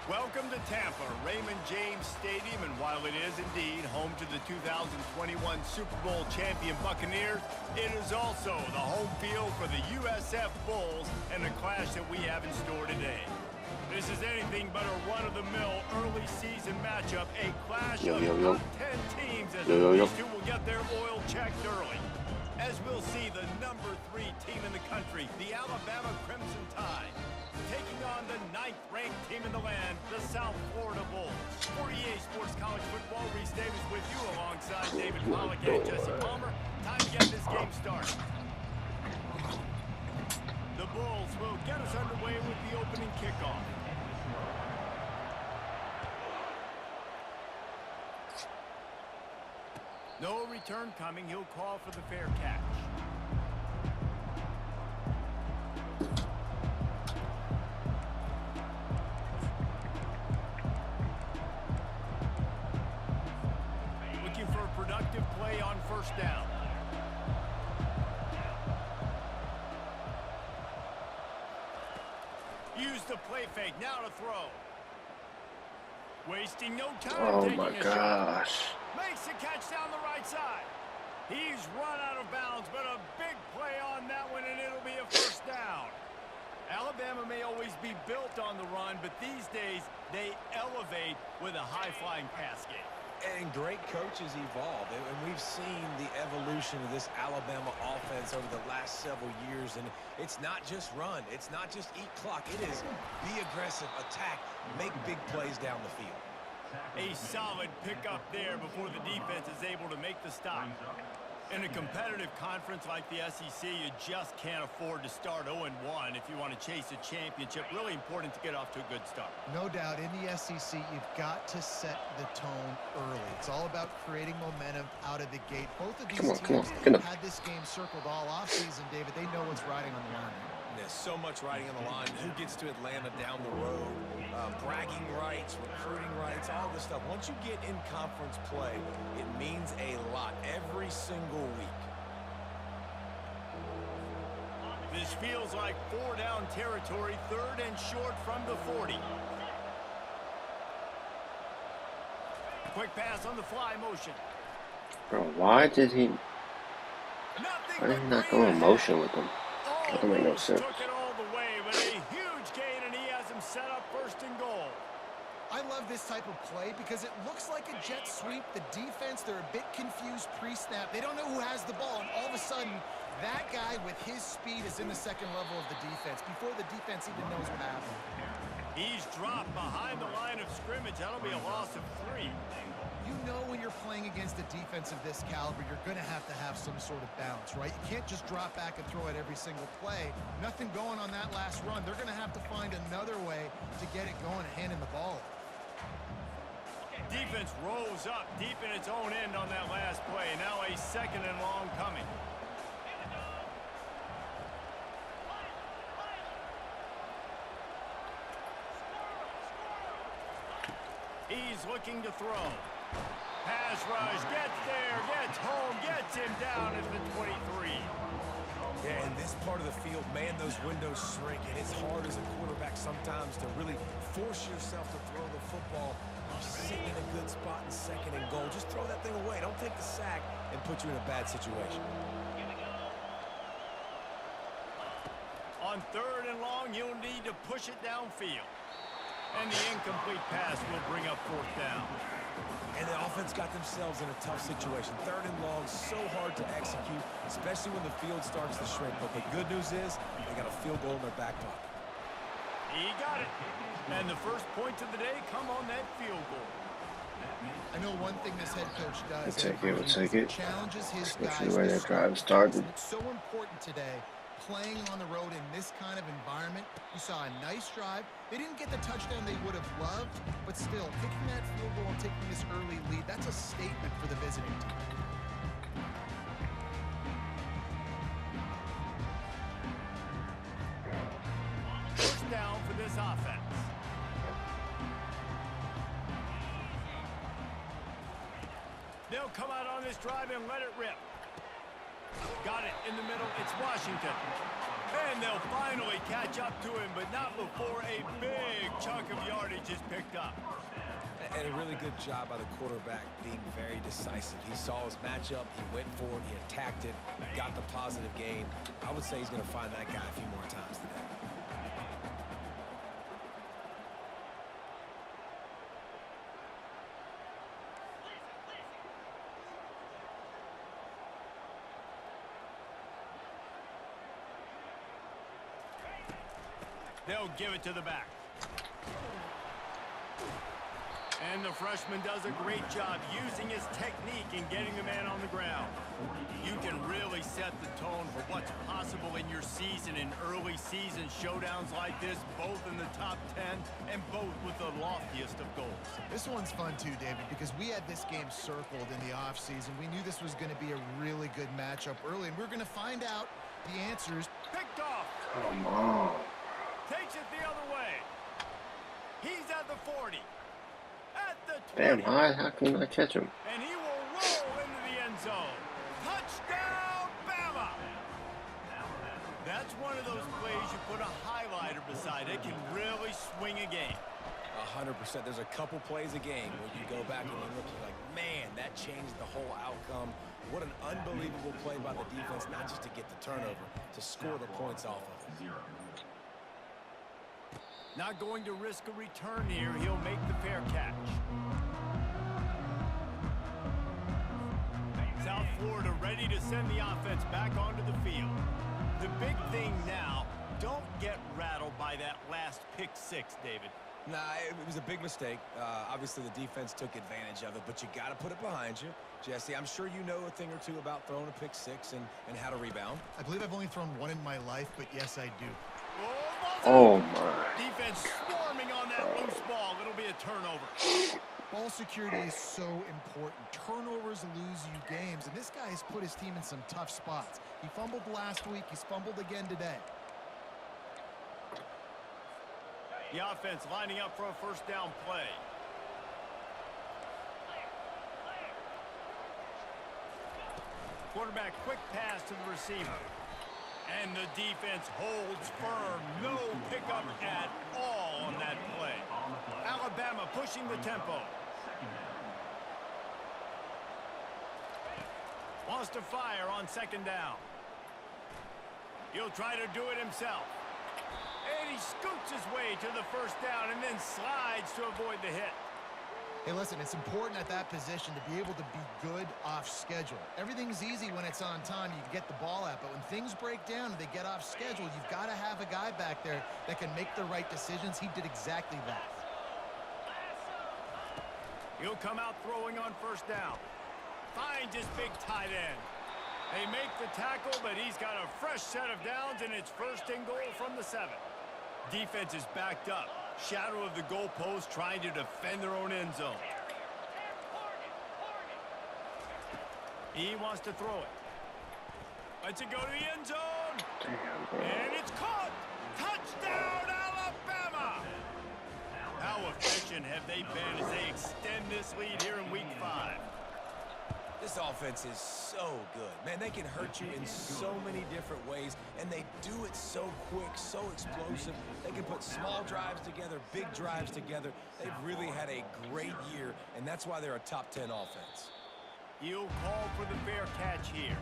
Welcome to Tampa, Raymond James Stadium, and while it is indeed home to the 2021 Super Bowl champion Buccaneers, it is also the home field for the USF Bulls and the clash that we have in store today. This is anything but a run-of-the-mill early season matchup, a clash of top 10 teams as these two will get their oil checked early. As we'll see, the number 3 team in the country, the Alabama Crimson Tide, taking on the 9th-ranked team in the land, the South Florida Bulls. For EA Sports College Football, Reese Davis with you alongside David Pollack and Jesse Palmer. Time to get this game started. The Bulls will get us underway with the opening kickoff. No return coming. He'll call for the fair catch. Looking for a productive play on first down. Use the play fake. Now to throw. Wasting no time. Oh my gosh. Makes the catch down the right side. He's run out of bounds, but a big play on that one, and it'll be a first down. Alabama may always be built on the run, but these days they elevate with a high-flying pass game. And great coaches evolve, and we've seen the evolution of this Alabama offense over the last several years, and it's not just run, it's not just eat clock, it is be aggressive, attack, make big plays down the field. A solid pickup there before the defense is able to make the stop. In a competitive conference like the SEC, you just can't afford to start 0-1 if you want to chase a championship. Really important to get off to a good start. No doubt, in the SEC, you've got to set the tone early. It's all about creating momentum out of the gate. Both of these teams had this game circled all offseason, David. They know what's riding on the line. There's so much riding on the line. Who gets to Atlanta down the road? Bragging rights, recruiting rights, all this stuff. Once you get in conference play, it means a lot every single week. This feels like 4-down territory, 3rd and short from the 40. Quick pass on the fly motion. Bro, why did he not go in motion with him? That don't make no sense. Took it all the way, but a huge gain, and he has him set up 1st and goal. I love this type of play because it looks like a jet sweep. The defense, they're a bit confused pre-snap. They don't know who has the ball, and all of a sudden, that guy with his speed is in the 2nd level of the defense before the defense even knows what happened. He's dropped behind the line of scrimmage. That'll be a loss of 3. You know when you're playing against a defense of this caliber, you're going to have some sort of balance, right? You can't just drop back and throw it every single play. Nothing going on that last run. They're going to have to find another way to get it going and handing the ball. Defense rolls up deep in its own end on that last play. Now a 2nd and long coming. He's looking to throw. Pass rush, gets there, gets home, gets him down at the 23. Yeah, in this part of the field, man, those windows shrink, and it's hard as a quarterback sometimes to really force yourself to throw the football. You're sitting in a good spot in 2nd and goal. Just throw that thing away. Don't take the sack and put you in a bad situation. On 3rd and long, you'll need to push it downfield. And the incomplete pass will bring up 4th down. And the offense got themselves in a tough situation. 3rd and long, so hard to execute, especially when the field starts to shrink. But the good news is they got a field goal in their back pocket. He got it. And the first points of the day come on that field goal. I know one thing this head coach does. We'll take it. Challenges his Especially guys. where their drive started. It's so important today, playing on the road in this kind of environment. You saw a nice drive. They didn't get the touchdown they would have loved, but still, kicking that field goal and taking this early lead, that's a statement for the visiting team. First down for this offense. They'll come out on this drive and let it rip. Got it in the middle. It's Washington. And And they'll finally catch up to him, but not before a big chunk of yardage is picked up. And a really good job by the quarterback being very decisive. He saw his matchup, he went for it, he attacked it, got the positive gain. I would say he's going to find that guy a few more times today. They'll give it to the back. And the freshman does a great job using his technique and getting the man on the ground. You can really set the tone for what's possible in your season in early season showdowns like this, both in the top 10 and both with the loftiest of goals. This one's fun too, David, because we had this game circled in the offseason. We knew this was going to be a really good matchup early, and we're going to find out the answers. Picked off. Come on. Takes it the other way. He's at the 40. At the 20. Damn, how can I catch him? And he will roll into the end zone. Touchdown, Bama! That's one of those plays you put a highlighter beside. It can really swing a game. 100%. There's a couple plays a game where you go back and you look, you're like, man, that changed the whole outcome. What an unbelievable play by the defense, not just to get the turnover, to score the points off of it. Not going to risk a return here. He'll make the fair catch. South Florida ready to send the offense back onto the field. The big thing now, don't get rattled by that last pick six, David. Nah, it was a big mistake. Obviously, the defense took advantage of it, but you got to put it behind you. Jesse, I'm sure you know a thing or two about throwing a pick six and how to rebound. I believe I've only thrown one in my life, but yes, I do. Oh, my. Defense swarming on that loose ball. It'll be a turnover. Ball security is so important. Turnovers lose you games, and this guy has put his team in some tough spots. He fumbled last week. He's fumbled again today. The offense lining up for a first down play. Quarterback quick pass to the receiver. And the defense holds firm. No pickup at all on that play. Alabama pushing the tempo. Wants to fire on second down. He'll try to do it himself. And he scoots his way to the first down and then slides to avoid the hit. Hey, listen, it's important at that position to be able to be good off schedule. Everything's easy when it's on time. You can get the ball out, but when things break down and they get off schedule, you've got to have a guy back there that can make the right decisions. He did exactly that. He'll come out throwing on first down. Finds his big tight end. They make the tackle, but he's got a fresh set of downs, and it's first and goal from the 7. Defense is backed up. Shadow of the goalpost, trying to defend their own end zone. He wants to throw it. Lets it go to the end zone. Damn, bro. And it's caught. Touchdown, Alabama. How efficient have they been as they extend this lead here in week 5? This offense is so good. Man, they can hurt you in so many different ways, and they do it so quick, so explosive. They can put small drives together, big drives together. They've really had a great year, and that's why they're a top 10 offense. He'll call for the fair catch here.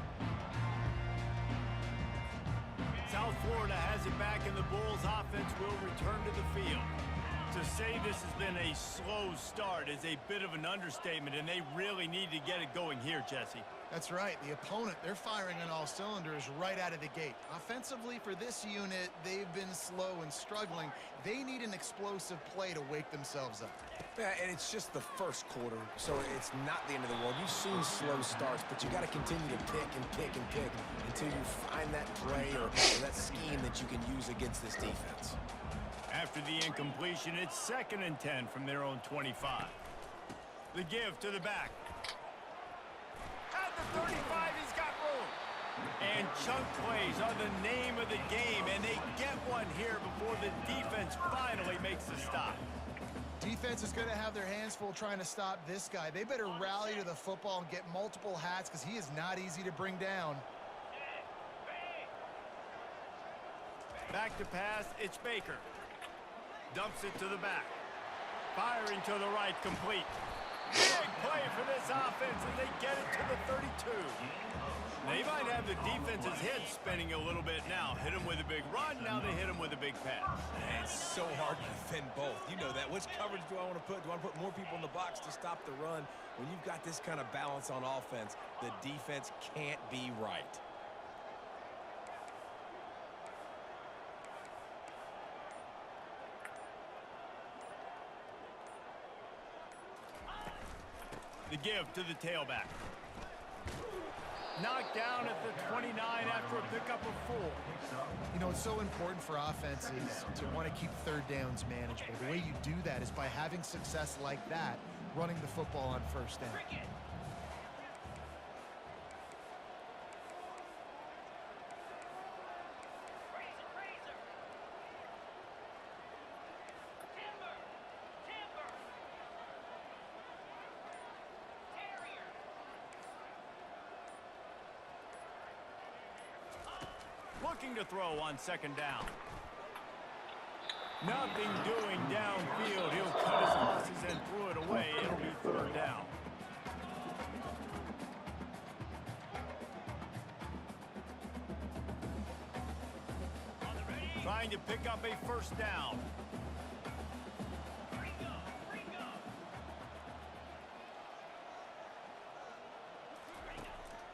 South Florida has it back, and the Bulls offense will return to the field. To say this has been a slow start is a bit of an understatement, and they really need to get it going here, Jesse. That's right. The opponent, they're firing on all cylinders right out of the gate. Offensively, for this unit, they've been slow and struggling. They need an explosive play to wake themselves up. Yeah, and it's just the first quarter, so it's not the end of the world. You've seen slow starts, but you got to continue to pick and pick and pick until you find that play or that scheme that you can use against this defense. After the incompletion, it's 2nd and 10 from their own 25. The give to the back. At the 35, he's got room. And chunk plays are the name of the game, and they get one here before the defense finally makes the stop. Defense is going to have their hands full trying to stop this guy. They better rally to the football and get multiple hats because he is not easy to bring down. Back to pass, it's Baker. Dumps it to the back. Firing to the right, complete. Big play for this offense as they get it to the 32. They might have the defense's head spinning a little bit now. Hit them with a big run, now they hit them with a big pass. And it's so hard to defend both. You know that. Which coverage do I want to put? Do I want to put more people in the box to stop the run? When you've got this kind of balance on offense, the defense can't be right. The give to the tailback. Knocked down at the 29 after a pickup of 4. You know, it's so important for offenses to want to keep third downs manageable. The way you do that is by having success like that, running the football on first down. Looking to throw on second down. Nothing doing downfield. He'll cut his losses and throw it away. It'll be third down. Trying to pick up a first down.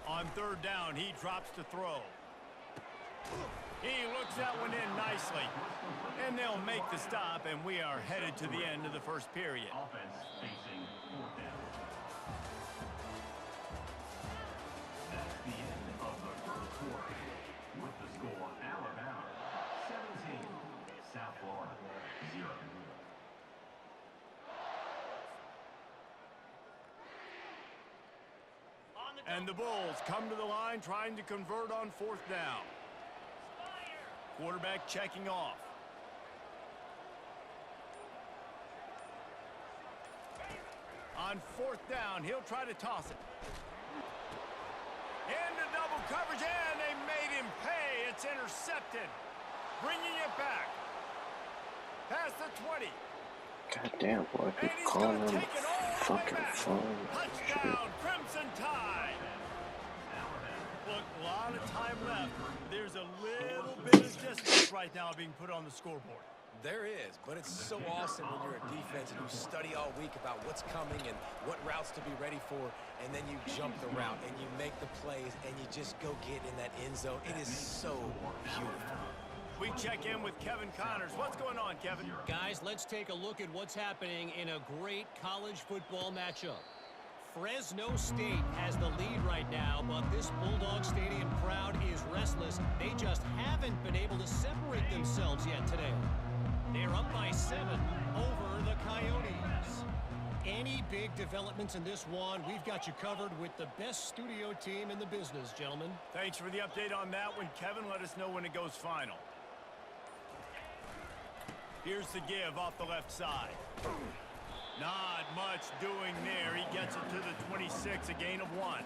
On third down, he drops to throw. He looks that one in nicely. And they'll make the stop, and we are headed to the end of the first period. Offense facing fourth down. That's the end of the first quarter. With the score, Alabama 17, South Florida 0. And the Bulls come to the line trying to convert on fourth down. Quarterback checking off. On fourth down, he'll try to toss it. Into double coverage, and they made him pay. It's intercepted. Bringing it back. Past the 20. God damn, boy. And Keep he's calling going to them take it all the way fucking back. phone. Touchdown, Crimson Tide. Look, a lot of time left. There's a little bit of distance right now being put on the scoreboard. There is, but it's so awesome when you're a defense and you study all week about what's coming and what routes to be ready for, and then you jump the route and you make the plays and you just go get in that end zone. It is so beautiful. We check in with Kevin Connors. What's going on, Kevin? Guys, let's take a look at what's happening in a great college football matchup. Fresno State has the lead right now, but this Bulldog Stadium crowd is restless. They just haven't been able to separate themselves yet today. They're up by 7 over the Coyotes. Any big developments in this one, we've got you covered with the best studio team in the business, gentlemen. Thanks for the update on that one, Kevin. Let us know when it goes final. Here's the give off the left side. Not much doing there. He gets it to the 26, a gain of 1.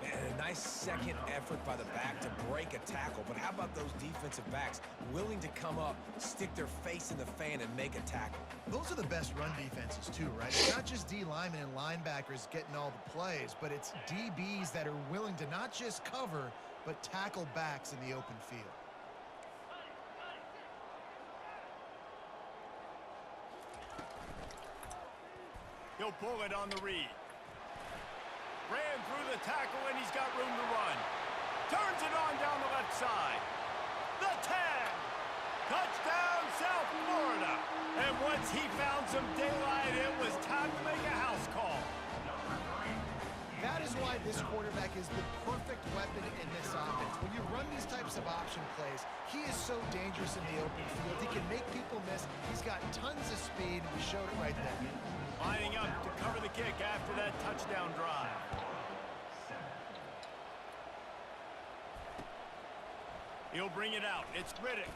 And a nice second effort by the back to break a tackle. But how about those defensive backs willing to come up, stick their face in the fan, and make a tackle? Those are the best run defenses too, right? It's not just D linemen and linebackers getting all the plays, but it's DBs that are willing to not just cover, but tackle backs in the open field. He'll pull it on the read. Ran through the tackle, and he's got room to run. Turns it on down the left side. The 10. Touchdown, South Florida. And once he found some daylight, it was time to make a house call. That is why this quarterback is the perfect weapon in this offense. When you run these types of option plays, he is so dangerous in the open field. He can make people miss. He's got tons of speed. We showed it right there. Lining up to cover the kick after that touchdown drive. He'll bring it out. It's Riddick.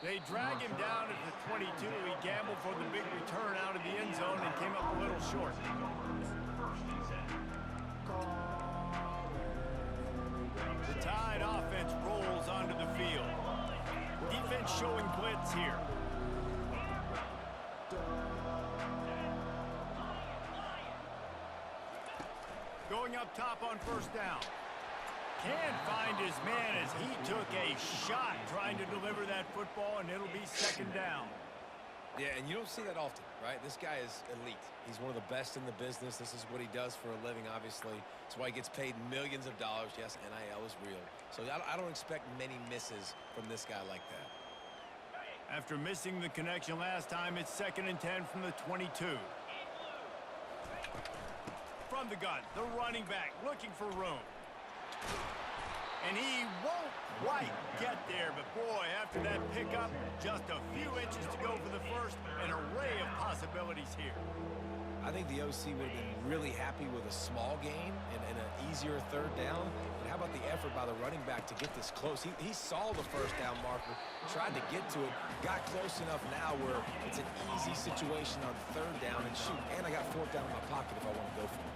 They drag him down at the 22. He gambled for the big return out of the end zone and came up a little short. The Tide offense rolls onto the field. showing blitz here. Going up top on first down. Can't find his man as he took a shot trying to deliver that football, and it'll be second down. Yeah, and you don't see that often, right? This guy is elite. He's one of the best in the business. This is what he does for a living, obviously. That's why he gets paid millions of dollars. Yes, NIL is real. So I don't expect many misses from this guy like that. After missing the connection last time, it's 2nd and 10 from the 22. From the gun, the running back looking for room. And he won't quite get there, but boy, after that pickup, just a few inches to go for the first. An array of possibilities here. I think the OC would have been really happy with a small gain and an easier third down. But how about the effort by the running back to get this close? He saw the first down marker, tried to get to it, got close enough now where it's an easy situation on third down and shoot. And I got fourth down in my pocket if I want to go for it.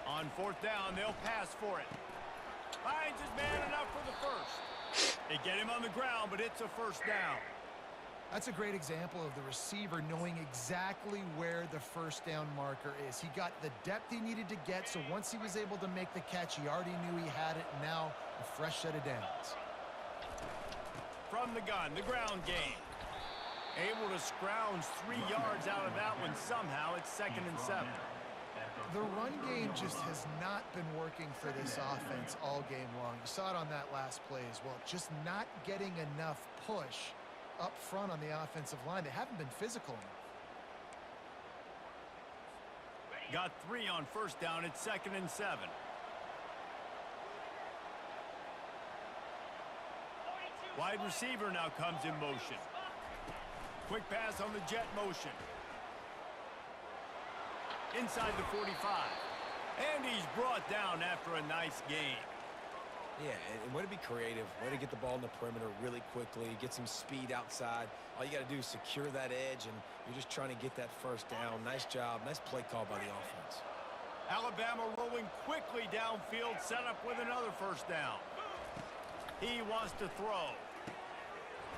On fourth down, they'll pass for it. Finds his man enough for the first. They get him on the ground, but it's a first down. That's a great example of the receiver knowing exactly where the first down marker is. He got the depth he needed to get, so once he was able to make the catch, he already knew he had it, and now a fresh set of downs. From the gun, the ground game. Able to scrounge 3 yards out of that one somehow. It's 2nd and 7. The run game just has not been working for this offense all game long. You saw it on that last play as well. Just not getting enough push up front on the offensive line. They haven't been physical enough. Got 3 on first down. It's 2nd and 7. Wide receiver now comes in motion. Quick pass on the jet motion. Inside the 45. And he's brought down after a nice gain. Yeah, and way to be creative, way to get the ball in the perimeter really quickly, get some speed outside. All you got to do is secure that edge, and you're just trying to get that first down. Nice job. Nice play call by the offense. Alabama rolling quickly downfield, set up with another first down. He wants to throw.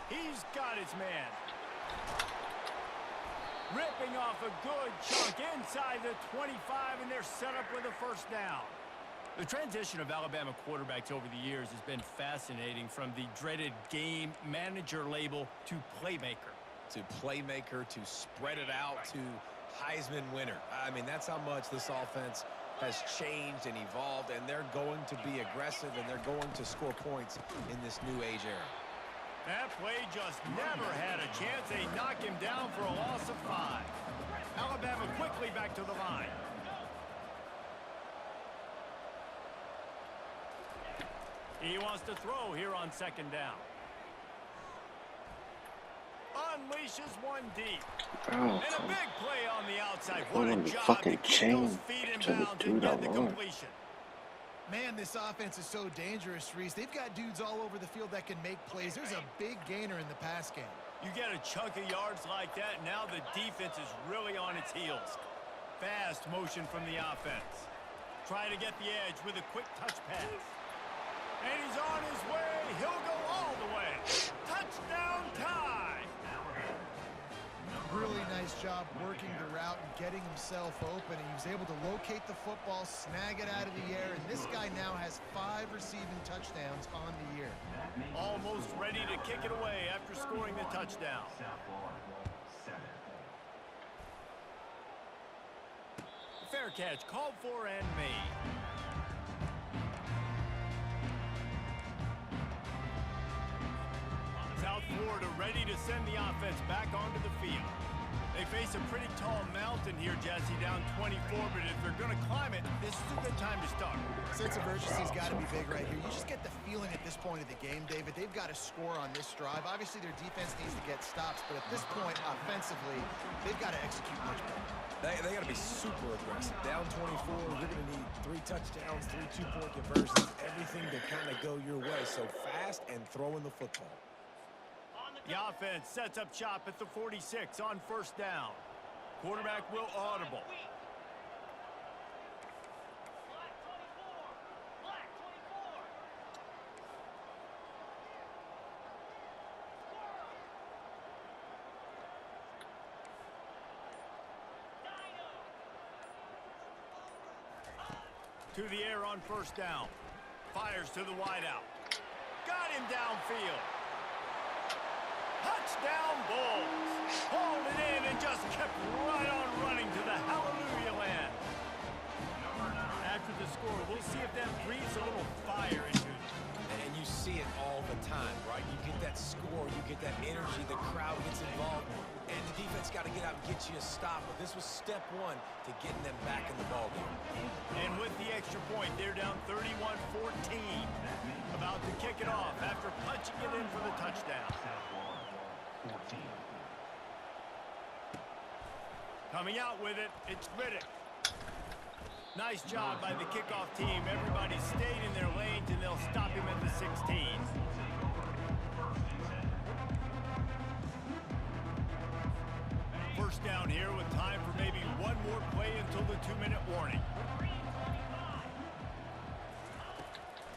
He's got his man. Ripping off a good chunk inside the 25, and they're set up with a first down. The transition of Alabama quarterbacks over the years has been fascinating, from the dreaded game manager label to playmaker. To playmaker, to spread it out, to Heisman winner. I mean, that's how much this offense has changed and evolved, and they're going to be aggressive, and they're going to score points in this new age era. That play just never had a chance. They knock him down for a loss of 5. Alabama quickly back to the line. He wants to throw here on second down. Unleashes one deep. Oh, And a big play on the outside. Oh, What a the job fucking to keep chain those feet in to the bounds and dude get the alone. completion. Man, this offense is so dangerous, Reese. They've got dudes all over the field that can make plays. There's a big gainer in the pass game. You get a chunk of yards like that, and now the defense is really on its heels. Fast motion from the offense. Trying to get the edge with a quick touch pass. And he's on his way. He'll go all the way. Touchdown tie. Really nice job working the route and getting himself open. He was able to locate the football, snag it out of the air, and this guy now has 5 receiving touchdowns on the year. Almost ready to kick it away after scoring the touchdown. Fair catch called for and made. South Florida ready to send the offense back onto the field. They face a pretty tall mountain here, Jesse, down 24, but if they're going to climb it, this is a good time to start. Sense of urgency's got to be big right here. You just get the feeling at this point of the game, David, they've got to score on this drive. Obviously, their defense needs to get stops, but at this point, offensively, they've got to execute much better. They got to be super aggressive. Down 24, you're going to need 3 touchdowns, 3 two-point conversions, everything to kind of go your way. So fast and throwing the football. The offense sets up shop at the 46 on first down. Quarterback will audible. To the air on first down. Fires to the wideout. Got him downfield. Touchdown Bulls. Hauled it in and just kept right on running to the hallelujah land. After the score, we'll see if that breathes a little fire into them. And you see it all the time, right? You get that score, you get that energy, the crowd gets involved, and the defense got to get out and get you a stop. But this was step one to getting them back in the ballgame. And with the extra point, they're down 31-14. About to kick it off after punching it in for the touchdown. Coming out with it, it's Riddick. Nice job by the kickoff team. Everybody stayed in their lanes, and they'll stop him at the 16. First down here with time for maybe one more play until the 2-minute warning.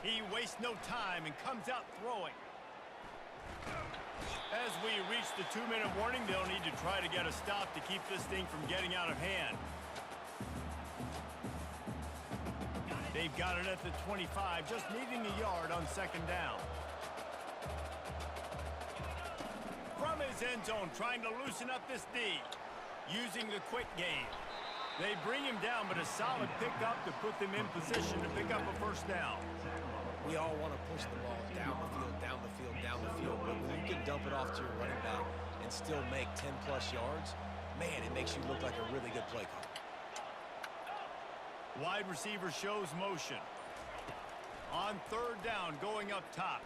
He wastes no time and comes out throwing. As we reach the 2-minute warning, they'll need to try to get a stop to keep this thing from getting out of hand. They've got it at the 25, just needing a yard on second down. From his end zone, trying to loosen up this D. Using the quick game. They bring him down, but a solid pickup to put them in position to pick up a first down. We all want to push the ball down the field, down the field, down the field. But when you can dump it off to your running back and still make 10-plus yards, man, it makes you look like a really good play caller. Wide receiver shows motion. On third down, going up top.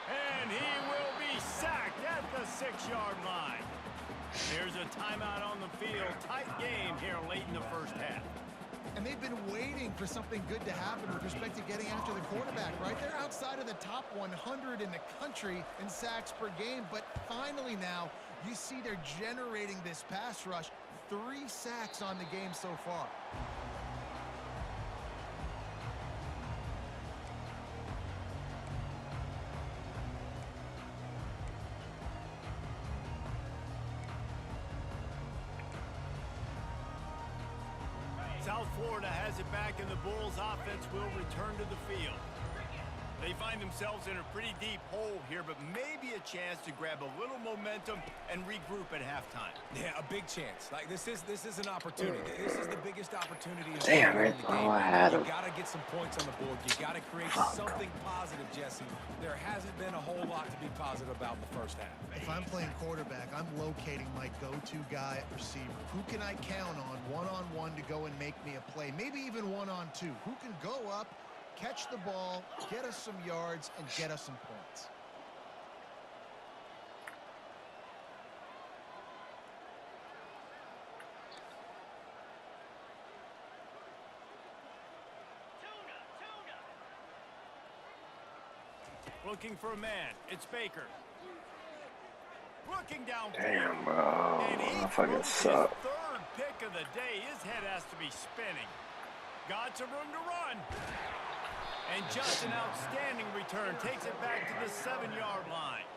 And he will be sacked at the 6-yard line. There's a timeout on the field. Tight game here late in the first half. And they've been waiting for something good to happen with respect to getting after the quarterback, right? They're outside of the top 100 in the country in sacks per game. But finally now, you see they're generating this pass rush. 3 sacks on the game so far. South Florida has it back, and the Bulls offense will return to the field. They find themselves in a pretty deep hole here, but maybe a chance to grab a little momentum and regroup at halftime. Yeah, a big chance. Like this is an opportunity. This is the biggest opportunity. Damn it! Oh, I had him. You got to get some points on the board. You got to create something positive, Jesse. There hasn't been a whole lot to be positive about in the first half. If I'm playing quarterback, I'm locating my go-to guy at receiver. Who can I count on one-on-one to go and make me a play? Maybe even one-on-two. Who can go up, catch the ball, get us some yards, and get us some points? Looking for a man. It's Baker. Looking down. Damn, bro. And he I fucking throws suck. his third pick of the day. His head has to be spinning. Got some room to run. And just an outstanding return. Takes it back to the 7-yard line.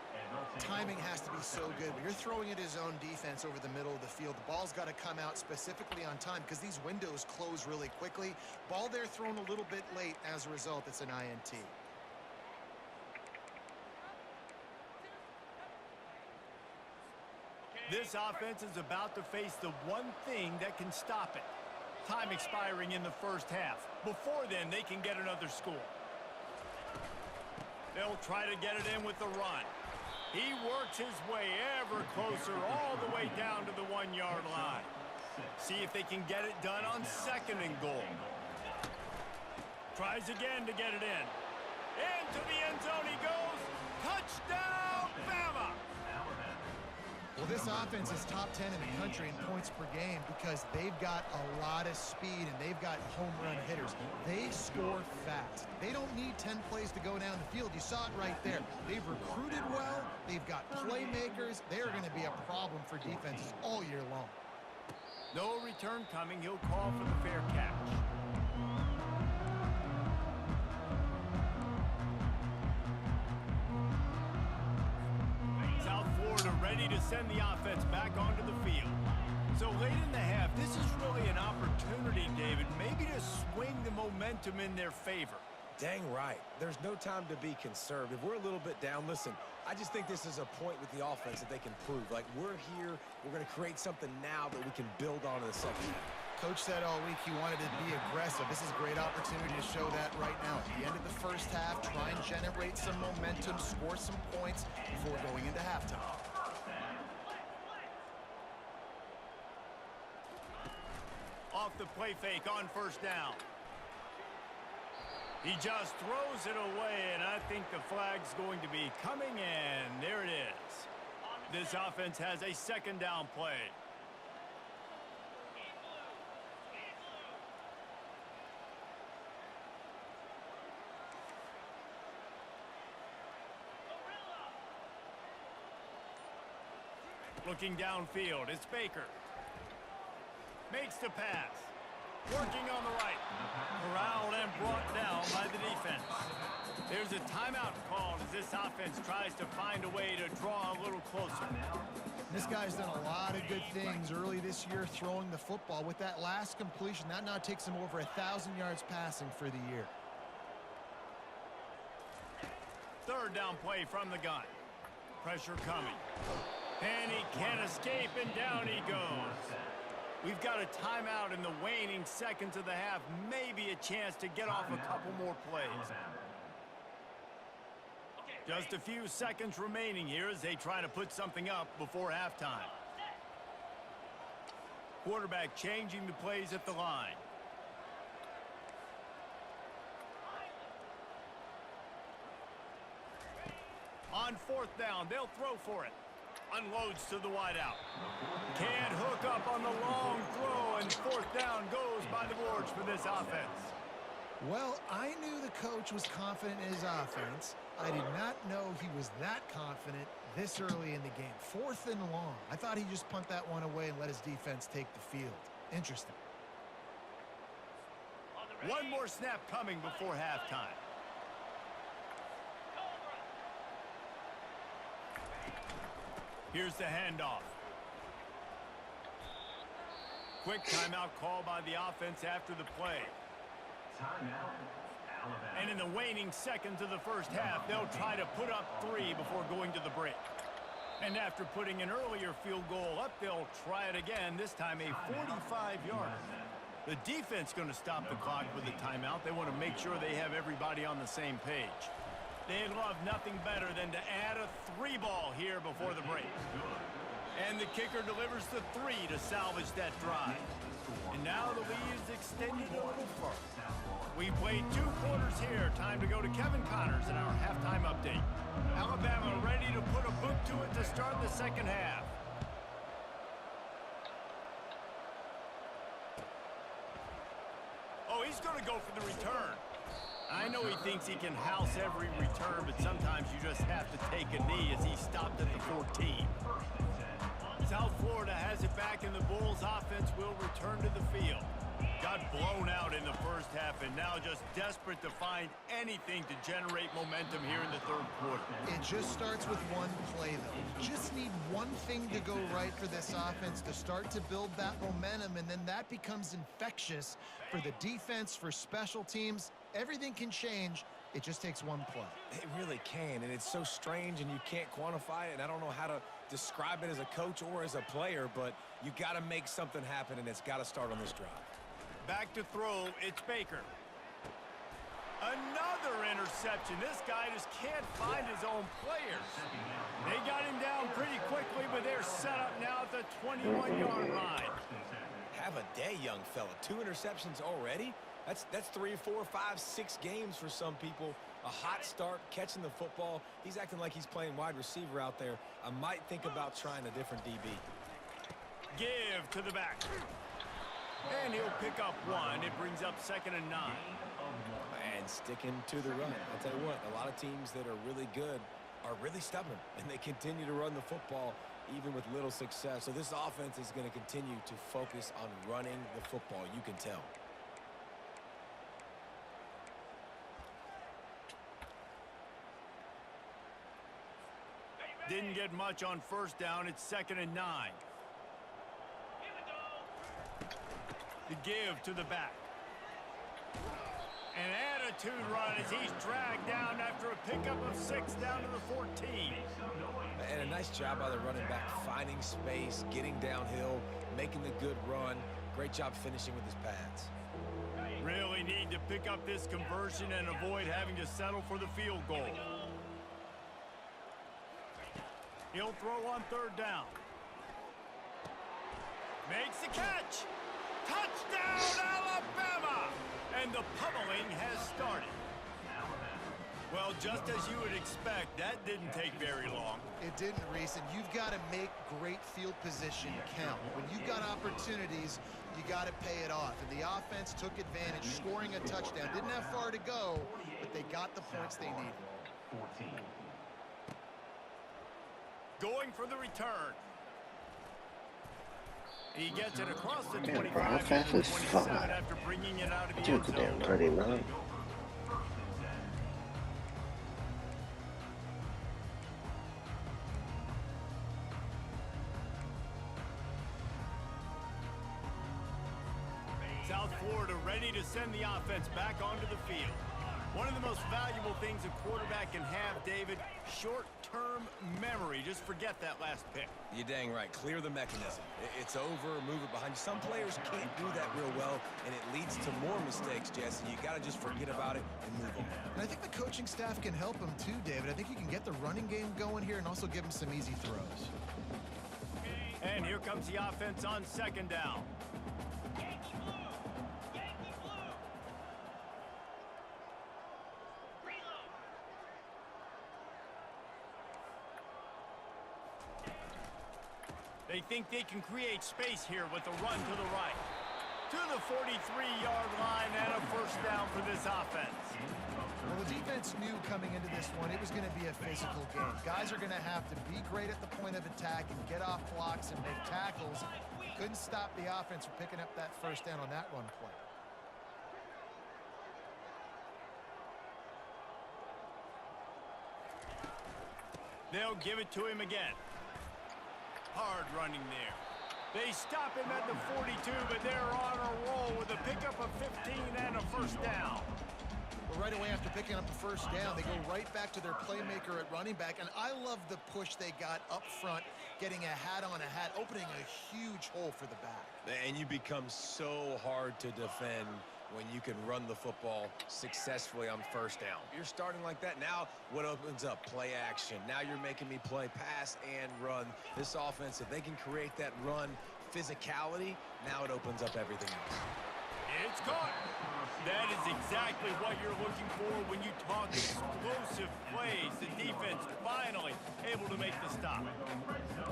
Timing has to be so good. When you're throwing at his own defense over the middle of the field, the ball's got to come out specifically on time because these windows close really quickly. Ball there thrown a little bit late. As a result, it's an INT. This offense is about to face the one thing that can stop it. Time expiring in the first half. Before then, they can get another score. They'll try to get it in with the run. He works his way ever closer all the way down to the 1-yard line. See if they can get it done on second and goal. Tries again to get it in. Into the end zone he goes. Touchdown, Bama! Well, this offense is top 10 in the country in points per game because they've got a lot of speed and they've got home run hitters. They score fast. They don't need 10 plays to go down the field. You saw it right there. They've recruited well. They've got playmakers. They are going to be a problem for defenses all year long. No return coming. He'll call for the fair catch. Ready to send the offense back onto the field. So late in the half, this is really an opportunity, David, maybe to swing the momentum momentum in their favor. Dang right. There's no time to be conservative. We're a little bit down. Listen, I just think this is a point with the offense that they can prove. Like, we're here. We're going to create something now that we can build on in the second half. Coach said all week he wanted to be aggressive. This is a great opportunity to show that right now. At the end of the first half, try and generate some momentum, score some points before going into halftime. Off the play fake on first down. He just throws it away, and I think the flag's going to be coming in. There it is. This offense has a second down play. Looking downfield, it's Baker. Makes the pass. Working on the right. Corralled and brought down by the defense. There's a timeout called as this offense tries to find a way to draw a little closer. This guy's done a lot of good things early this year throwing the football. With that last completion, that now takes him over 1,000 yards passing for the year. Third down play from the gun. Pressure coming. And he can't escape, and down he goes. We've got a timeout in the waning seconds of the half. Maybe a chance to get off a couple more plays. Just a few seconds remaining here as they try to put something up before halftime. Quarterback changing the plays at the line. On fourth down, they'll throw for it. Unloads to the wideout. Can't hook up on the long throw, and fourth down goes by the boards for this offense. Well, I knew the coach was confident in his offense. I did not know he was that confident this early in the game. Fourth and long. I thought he'd just punt that one away and let his defense take the field. Interesting. One more snap coming before halftime. Here's the handoff. Quick timeout call by the offense after the play. Timeout, Alabama. And in the waning seconds of the first half, they'll try to put up 3 before going to the break. And after putting an earlier field goal up, they'll try it again, this time a 45-yarder. The defense going to stop the clock with a timeout. They want to make sure they have everybody on the same page. They'd love nothing better than to add a 3-ball here before the break. And the kicker delivers the 3 to salvage that drive. And now the lead is extended a little further. We played 2 quarters here. Time to go to Kevin Connors in our halftime update. Alabama ready to put a boot to it to start the second half. Oh, he's going to go for the return. I know he thinks he can house every return, but sometimes you just have to take a knee as he stopped at the 14. South Florida has it back, and the Bulls offense will return to the field. Got blown out in the first half, and now just desperate to find anything to generate momentum here in the third quarter. It just starts with one play, though. You just need one thing to go right for this offense to start to build that momentum, and then that becomes infectious for the defense, for special teams. Everything can change. It just takes one play. It really can, and it's so strange, and you can't quantify it, and I don't know how to describe it as a coach or as a player, but you got to make something happen, and it's got to start on this drive. Back to throw, it's Baker. Another interception. This guy just can't find his own players. They got him down pretty quickly, but they're set up now at the 21-yard line. Have a day, young fella. 2 interceptions already? That's 3, 4, 5, 6 games for some people. A hot start, catching the football. He's acting like he's playing wide receiver out there. I might think about trying a different DB. Give to the back. And he'll pick up 1. It brings up 2nd and 9. And sticking to the run. I'll tell you what, a lot of teams that are really good are really stubborn, and they continue to run the football even with little success. So this offense is going to continue to focus on running the football. You can tell. Didn't get much on first down. It's 2nd and 9. The give to the back. An attitude run as he's dragged down after a pickup of 6 down to the 14. And a nice job by the running back, finding space, getting downhill, making the good run. Great job finishing with his pads. Really need to pick up this conversion and avoid having to settle for the field goal. He'll throw on 3rd down. Makes the catch. Touchdown, Alabama! And the pummeling has started. Well, just as you would expect, that didn't take very long. It didn't, Reese, and you've got to make great field position count. When you've got opportunities, you got to pay it off. And the offense took advantage, scoring a touchdown. Didn't have far to go, but they got the points they needed. 14. Going for the return. He gets it across the Man, 25 bro, how to fast the is 27 5? after bringing it out of the Dude, end zone. damn 39. South Florida ready to send the offense back onto the field. One of the most valuable things a quarterback can have, David, short-term memory. Just forget that last pick. You're dang right. Clear the mechanism. It's over, move it behind you. Some players can't do that real well, and it leads to more mistakes, Jesse. You got to just forget about it and move on. And I think the coaching staff can help him too, David. I think you can get the running game going here and also give him some easy throws. And here comes the offense on 2nd down. They think they can create space here with a run to the right. To the 43-yard line and a 1st down for this offense. Well, the defense knew coming into this one it was going to be a physical game. Guys are going to have to be great at the point of attack and get off blocks and make tackles. Couldn't stop the offense from picking up that 1st down on that run play. They'll give it to him again. Hard running there. They stop him at the 42, but they're on a roll with a pickup of 15 and a 1st down. Well, right away after picking up the 1st down, they go right back to their playmaker at running back. And I love the push they got up front, getting a hat on a hat, opening a huge hole for the back. And you become so hard to defend when you can run the football successfully on 1st down. You're starting like that. Now what opens up? Play action. Now you're making me play pass and run. This offense, if they can create that run physicality, now it opens up everything else. It's caught. That is exactly what you're looking for when you talk explosive plays. The defense finally able to make the stop.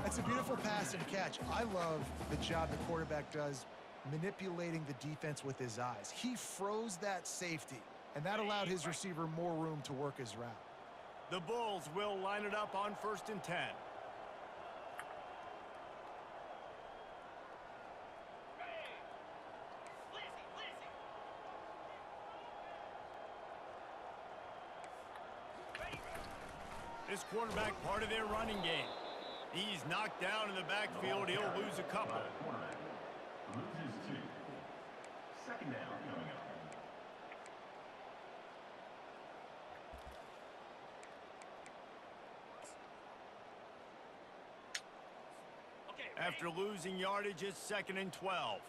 That's a beautiful pass and catch. I love the job the quarterback does manipulating the defense with his eyes. He froze that safety, and that allowed his receiver more room to work his route. The Bulls will line it up on 1st and 10. This quarterback part of their running game. He's knocked down in the backfield. He'll lose a couple. Loses 2. 2nd down coming up. After losing yardage, it's 2nd and 12.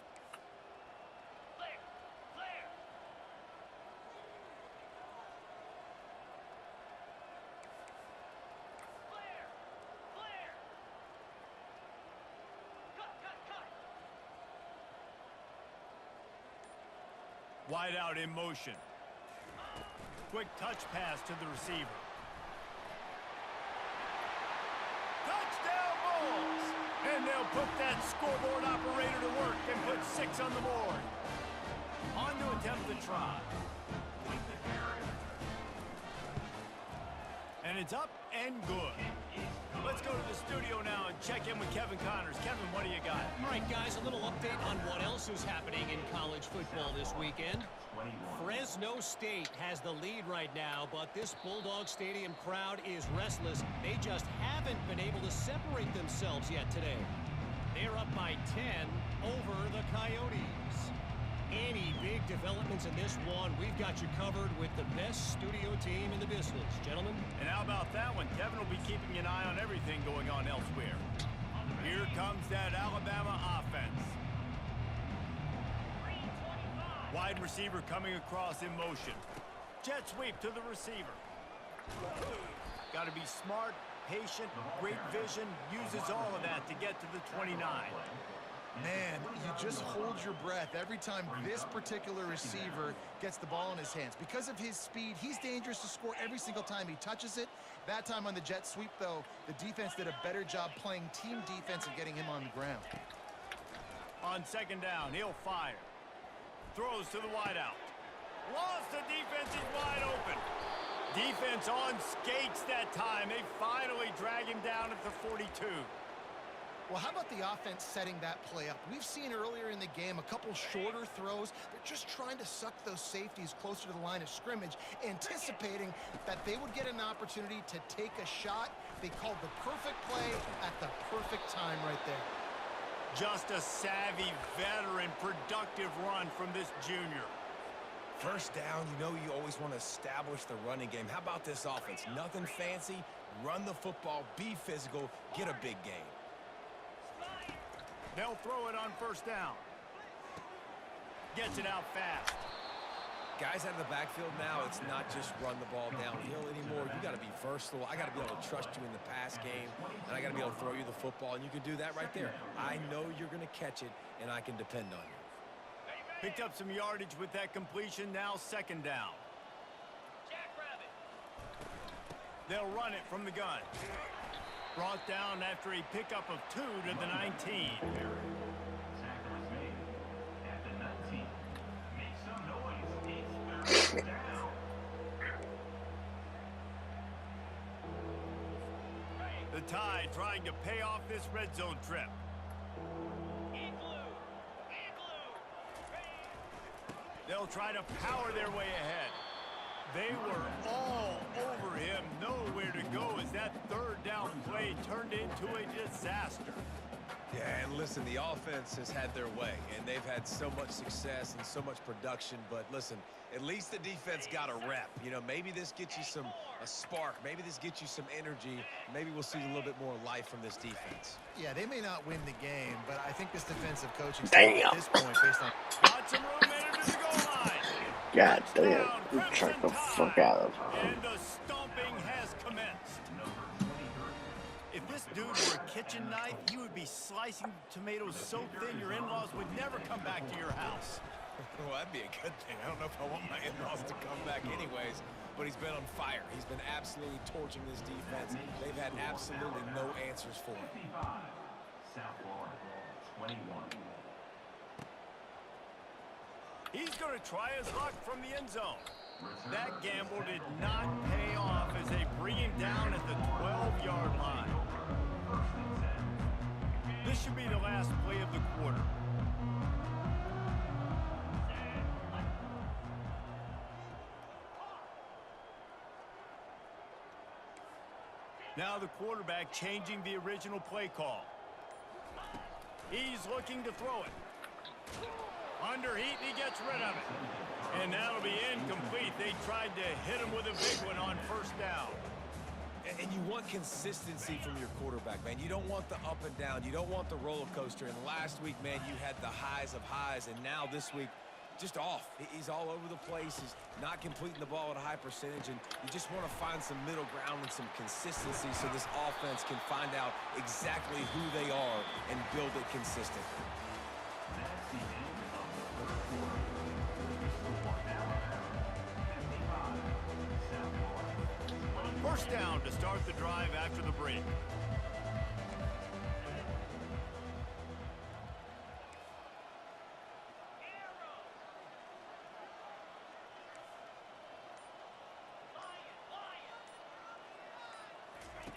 Wide out in motion. Quick touch pass to the receiver. Touchdown Bulls! And they'll put that scoreboard operator to work and put 6 on the board. On to attempt the try. And it's up and good. Let's go to the studio now and check in with Kevin Connors. Kevin, what do you got? All right, guys, a little update on what else is happening in college football this weekend. Fresno State has the lead right now, but this Bulldog Stadium crowd is restless. They just haven't been able to separate themselves yet today. They're up by 10 over the Coyotes. Any big developments in this one, we've got you covered with the best studio team in the business. Gentlemen. And how about that one? Kevin will be keeping an eye on everything going on elsewhere. Here comes that Alabama offense. Wide receiver coming across in motion. Jet sweep to the receiver. Got to be smart, patient, great vision. Uses all of that to get to the 29. Man, you just hold your breath every time this particular receiver gets the ball in his hands. Because of his speed, he's dangerous to score every single time he touches it. That time on the jet sweep, though, the defense did a better job playing team defense and getting him on the ground. On second down, he'll fire. Throws to the wideout. Lost the defense is wide open. Defense on skates that time. They finally drag him down at the 42. Well, how about the offense setting that play up? We've seen earlier in the game a couple shorter throws. They're just trying to suck those safeties closer to the line of scrimmage, anticipating that they would get an opportunity to take a shot. They called the perfect play at the perfect time right there. Just a savvy, veteran, productive run from this junior. First down, you know you always want to establish the running game. How about this offense? Nothing fancy. Run the football, be physical, get a big gain. They'll throw it on first down. Gets it out fast. Guys out of the backfield now, it's not just run the ball downhill anymore. You got to be versatile. I got to be able to trust you in the pass game, and I got to be able to throw you the football, and you can do that right there. I know you're going to catch it, and I can depend on you. Picked up some yardage with that completion. Now second down. They'll run it from the gun. Brought down after a pickup of 2 to the 19. Tackle is made at the 19. Make some noise. It's third down. The Tide trying to pay off this red zone trip. They'll try to power their way ahead. They were all over him, nowhere to go as that third down play turned into a disaster. Yeah, and listen, the offense has had their way, and they've had so much success and so much production. But listen, at least the defense got a rep. You know, maybe this gets you a spark. Maybe this gets you some energy. Maybe we'll see a little bit more life from this defense. Yeah, they may not win the game, but I think this defensive coaching Damn. at this point, based on Got some room in to the goal line. God damn. You check the fuck out of him. And the stomping has commenced. If this dude were a kitchen knife, he would be slicing tomatoes so thin your in-laws would never come back to your house. Well, that'd be a good thing. I don't know if I want my in-laws to come back anyways, but he's been on fire. He's been absolutely torching this defense. They've had absolutely no answers for him. 55. South Florida, 21. He's going to try his luck from the end zone. That gamble did not pay off as they bring him down at the 12-yard line. This should be the last play of the quarter. Now the quarterback changing the original play call. He's looking to throw it. Under heat, and he gets rid of it. And that'll be incomplete. They tried to hit him with a big one on first down. And you want consistency from your quarterback, man. You don't want the up and down. You don't want the roller coaster. And last week, man, you had the highs of highs. And now this week, just off. He's all over the place. He's not completing the ball at a high percentage. And you just want to find some middle ground and some consistency so this offense can find out exactly who they are and build it consistent. That's the end of the first quarter. Alabama, 55. South Florida, 21. First down to start the drive after the break.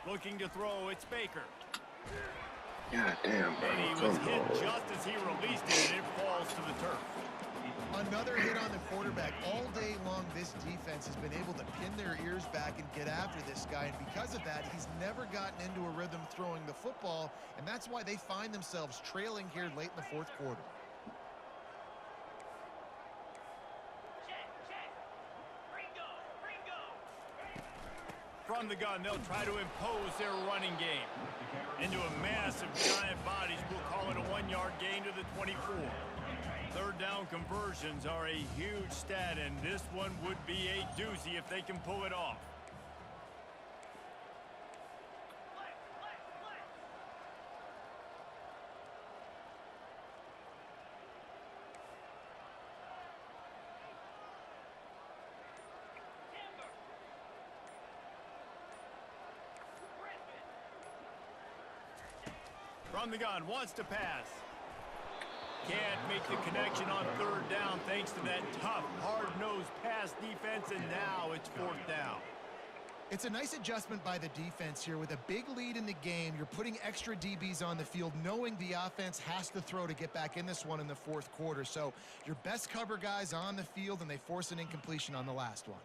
Looking to throw, it's Baker. God damn, And he bro. was Come hit on. just as he released it, and it falls to the turf. another hit on the quarterback. All day long, this defense has been able to pin their ears back and get after this guy. And because of that, he's never gotten into a rhythm throwing the football. And that's why they find themselves trailing here late in the fourth quarter. From the gun, they'll try to impose their running game. Into a massive giant bodies, we'll call it a 1-yard gain to the 24. Third down conversions are a huge stat, and this one would be a doozy if they can pull it off. From the gun, wants to pass. Can't make the connection on third down thanks to that tough, hard-nosed pass defense, and now it's fourth down. It's a nice adjustment by the defense here. With a big lead in the game, you're putting extra DBs on the field, knowing the offense has to throw to get back in this one in the fourth quarter. So your best cover guys on the field, and they force an incompletion on the last one.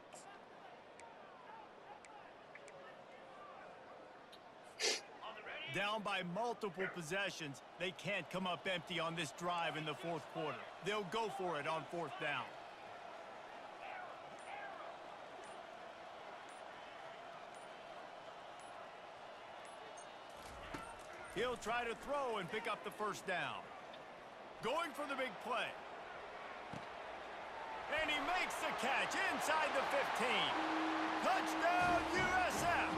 Down by multiple possessions, they can't come up empty on this drive in the fourth quarter. They'll go for it on fourth down. He'll try to throw and pick up the first down. Going for the big play. And he makes the catch inside the 15. Touchdown, USF!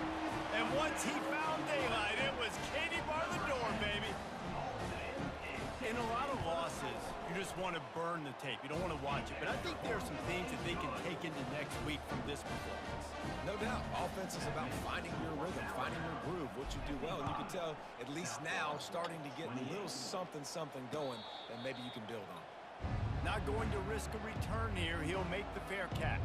And once he found daylight, it was Katie bar the door, baby. In a lot of losses, you just want to burn the tape. You don't want to watch it. But I think there are some things that they can take into next week from this performance. No doubt. Offense is about finding your rhythm, finding your groove, what you do well. And you can tell, at least now, starting to get a little something going that maybe you can build on. Not going to risk a return here. He'll make the fair catch.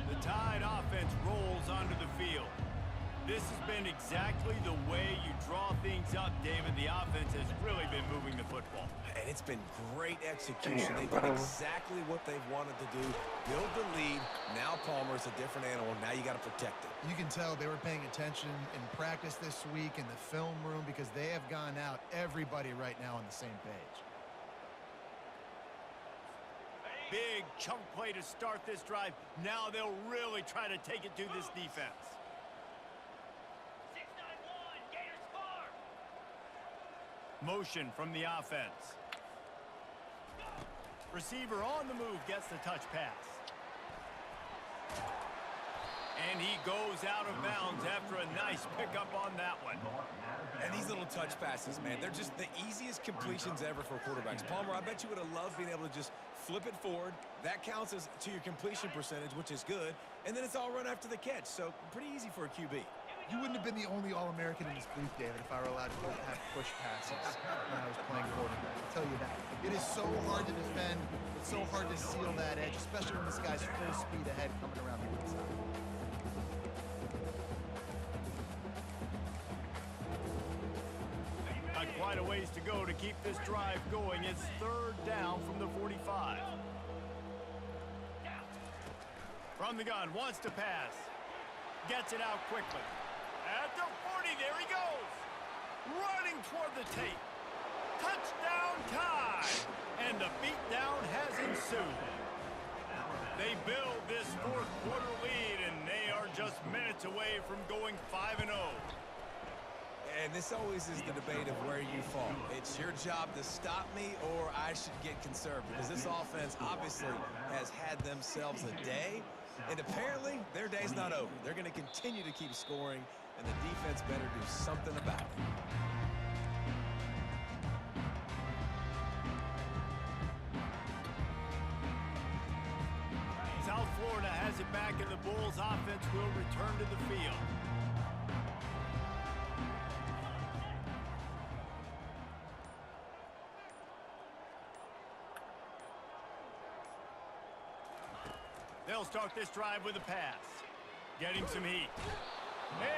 The Tide offense rolls onto the field. This has been exactly the way you draw things up, David. The offense has really been moving the football. And it's been great execution. They did exactly what they've wanted to do. Build the lead. Now Palmer's a different animal. Now you got to protect it. You can tell they were paying attention in practice this week in the film room, because they have gone out, everybody right now on the same page. Big chunk play to start this drive. Now they'll really try to take it to this defense. Motion from the offense. Receiver on the move gets the touch pass. And he goes out of bounds after a nice pickup on that one. And these little touch passes, man, they're just the easiest completions ever for quarterbacks. Palmer, I bet you would have loved being able to just flip it forward. That counts as to your completion percentage, which is good. And then it's all run after the catch. So pretty easy for a QB. You wouldn't have been the only All-American in this booth, David, if I were allowed to have push passes when I was playing quarterback. I'll tell you that. It is so hard to defend. It's so hard to seal that edge, especially when this guy's full speed ahead coming around the inside. Not quite a ways to go to keep this drive going. It's third down from the 45. From the gun, wants to pass. Gets it out quickly. At the 40, there he goes. Running toward the tape. Touchdown time. And the beatdown has ensued. They build this fourth quarter lead, and they are just minutes away from going 5-0. And this always is the debate of where you fall. It's your job to stop me, or I should get conserved, because this offense obviously has had themselves a day. And apparently, their day's not over. They're going to continue to keep scoring, and the defense better do something about it. South Florida has it back, and the Bulls offense will return to the field. They'll start this drive with a pass. Getting some heat.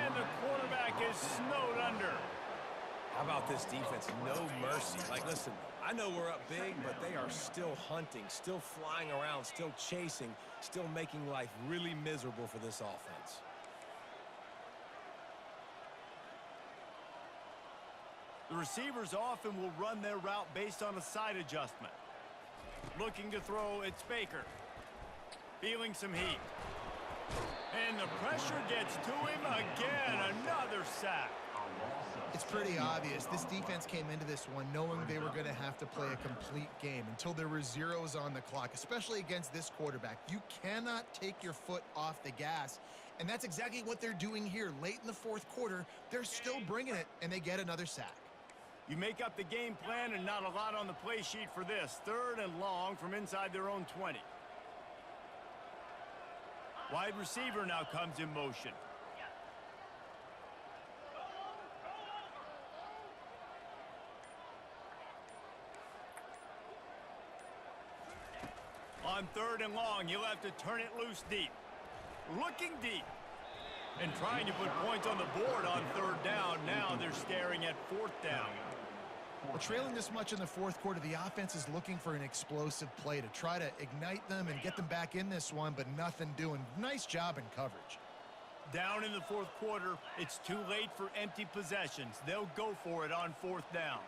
And the quarterback is snowed under. How about this defense? No mercy. Like, listen, I know we're up big, but they are still hunting, still flying around, still chasing, still making life really miserable for this offense. The receivers often will run their route based on a side adjustment. Looking to throw, it's Baker. Feeling some heat. And the pressure gets to him again. Another sack. It's pretty obvious. This defense came into this one knowing they were going to have to play a complete game until there were zeros on the clock, especially against this quarterback. You cannot take your foot off the gas, and that's exactly what they're doing here. Late in the fourth quarter, they're still bringing it, and they get another sack. You make up the game plan and not a lot on the play sheet for this. 3rd and long from inside their own 20. Wide receiver now comes in motion. On 3rd and long, you'll have to turn it loose deep. Looking deep. And trying to put points on the board on 3rd down. Now they're staring at 4th down. Well, trailing this much in the fourth quarter, the offense is looking for an explosive play to try to ignite them and get them back in this one, but nothing doing. Nice job in coverage. Down in the fourth quarter, it's too late for empty possessions. They'll go for it on 4th down.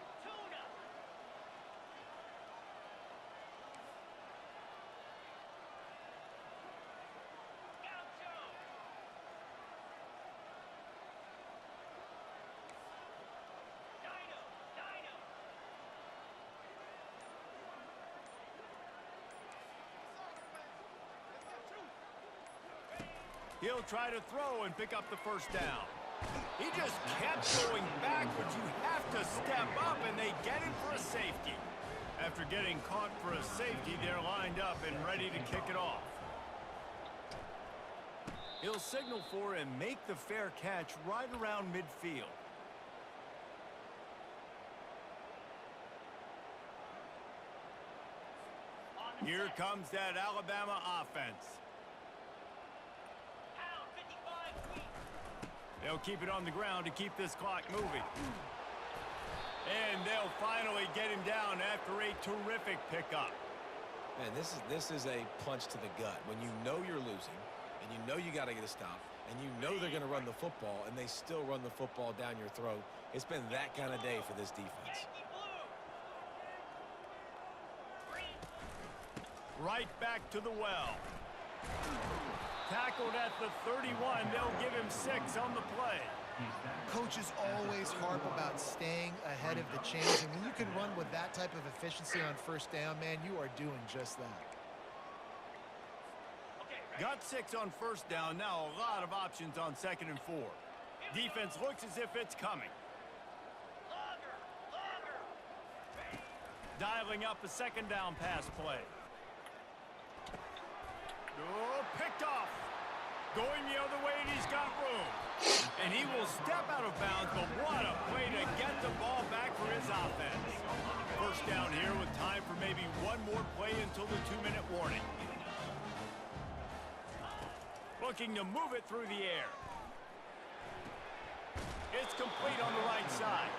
He'll try to throw and pick up the 1st down. He just kept going backwards. You have to step up, and they get him for a safety. After getting caught for a safety, they're lined up and ready to kick it off. He'll signal for and make the fair catch right around midfield. Here comes that Alabama offense. They'll keep it on the ground to keep this clock moving. And they'll finally get him down after a terrific pickup. Man, this is a punch to the gut. When you know you're losing, and you know you got to get a stop, and you know they're going to run the football, and they still run the football down your throat. It's been that kind of day for this defense. Right back to the well. Tackled at the 31. They'll give him 6 on the play. Coaches always harp about staying ahead of the chains, and when you can run with that type of efficiency on 1st down, man, you are doing just that. Got 6 on 1st down. Now a lot of options on 2nd and 4. Defense looks as if it's coming. Dialing up a 2nd down pass play. Oh, picked off. Going the other way, and he's got room. And he will step out of bounds, but what a play to get the ball back for his offense. 1st down here with time for maybe one more play until the 2-minute warning. Looking to move it through the air. It's complete on the right side.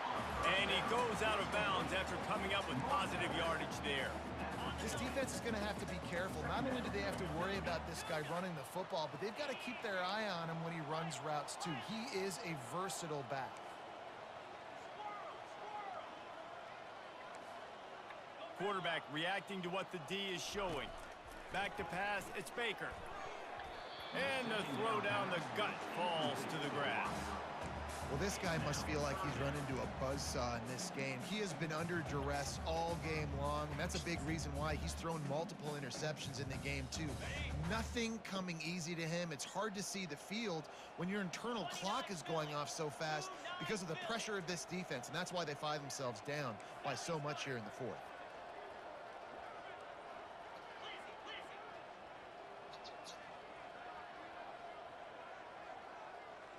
And he goes out of bounds after coming up with positive yardage there. This defense is going to have to be careful. Not only do they have to worry about this guy running the football, but they've got to keep their eye on him when he runs routes too. He is a versatile back. Quarterback reacting to what the D is showing. Back to pass, it's Baker. And the throw down the gut falls to the grass. Well, this guy must feel like he's run into a buzzsaw in this game. He has been under duress all game long, and that's a big reason why he's thrown multiple interceptions in the game, too. Nothing coming easy to him. It's hard to see the field when your internal clock is going off so fast because of the pressure of this defense, and that's why they find themselves down by so much here in the 4th.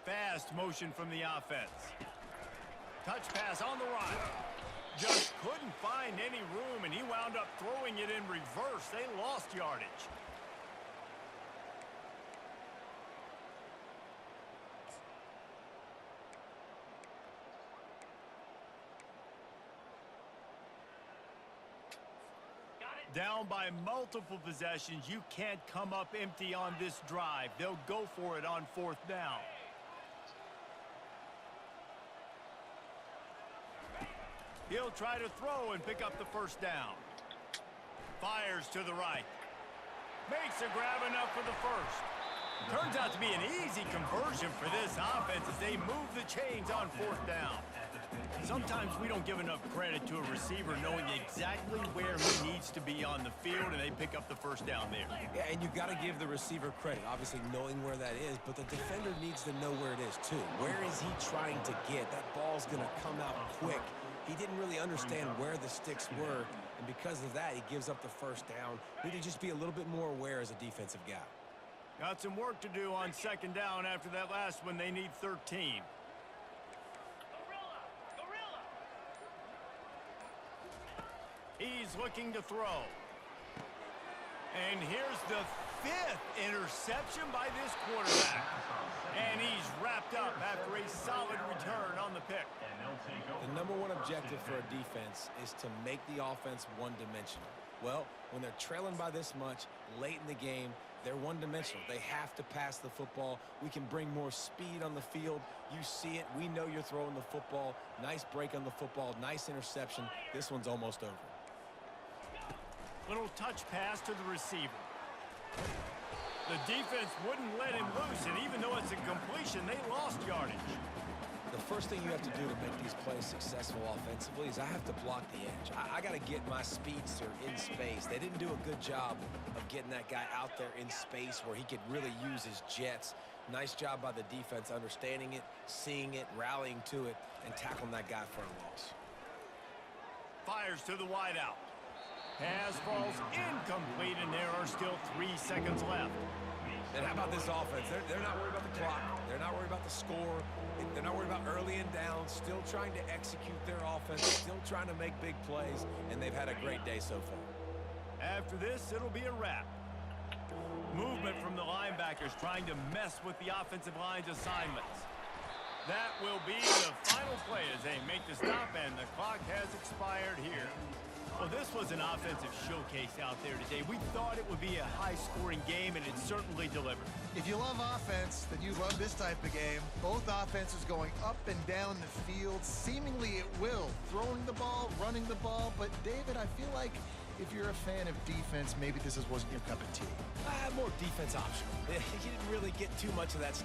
Fast motion from the offense. Touch pass on the run. Just couldn't find any room, and he wound up throwing it in reverse. They lost yardage. Down by multiple possessions. You can't come up empty on this drive. They'll go for it on 4th down. He'll try to throw and pick up the 1st down. Fires to the right. Makes a grab enough for the first. Turns out to be an easy conversion for this offense as they move the chains on fourth down. Sometimes we don't give enough credit to a receiver knowing exactly where he needs to be on the field, and they pick up the first down there. Yeah, and you've got to give the receiver credit, obviously knowing where that is, but the defender needs to know where it is too. Where is he trying to get? That ball's going to come out quick. He didn't really understand where the sticks were, and because of that, he gives up the first down. Need to just be a little bit more aware as a defensive guy. Got some work to do on second down after that last one. They need 13. He's looking to throw. And here's the 5th interception by this quarterback. And he's wrapped up after a solid return on the pick. The number one objective for a defense is to make the offense one-dimensional. Well, when they're trailing by this much late in the game, they're one-dimensional. They have to pass the football. We can bring more speed on the field. You see it. We know you're throwing the football. Nice break on the football. Nice interception. This one's almost over. Little touch pass to the receiver. The defense wouldn't let him loose, and even though it's a completion, they lost yardage. The first thing you have to do to make these plays successful offensively is I have to block the edge. I got to get my speedster in space. They didn't do a good job of getting that guy out there in space where he could really use his jets. Nice job by the defense understanding it, seeing it, rallying to it, and tackling that guy for a loss. Fires to the wideout. Pass falls incomplete, and there are still 3 seconds left. And how about this offense? They're not worried about the clock. They're not worried about the score. They're not worried about early and down. Still trying to execute their offense. Still trying to make big plays. And they've had a great day so far. After this, it'll be a wrap. Movement from the linebackers trying to mess with the offensive line's assignments. That will be the final play as they make the stop, and the clock has expired here. Well, this was an offensive showcase out there today. We thought it would be a high-scoring game, and it certainly delivered. If you love offense, then you love this type of game. Both offenses going up and down the field, seemingly at will, throwing the ball, running the ball. But, David, I feel like if you're a fan of defense, maybe this wasn't your cup of tea. More defense optional. You didn't really get too much of that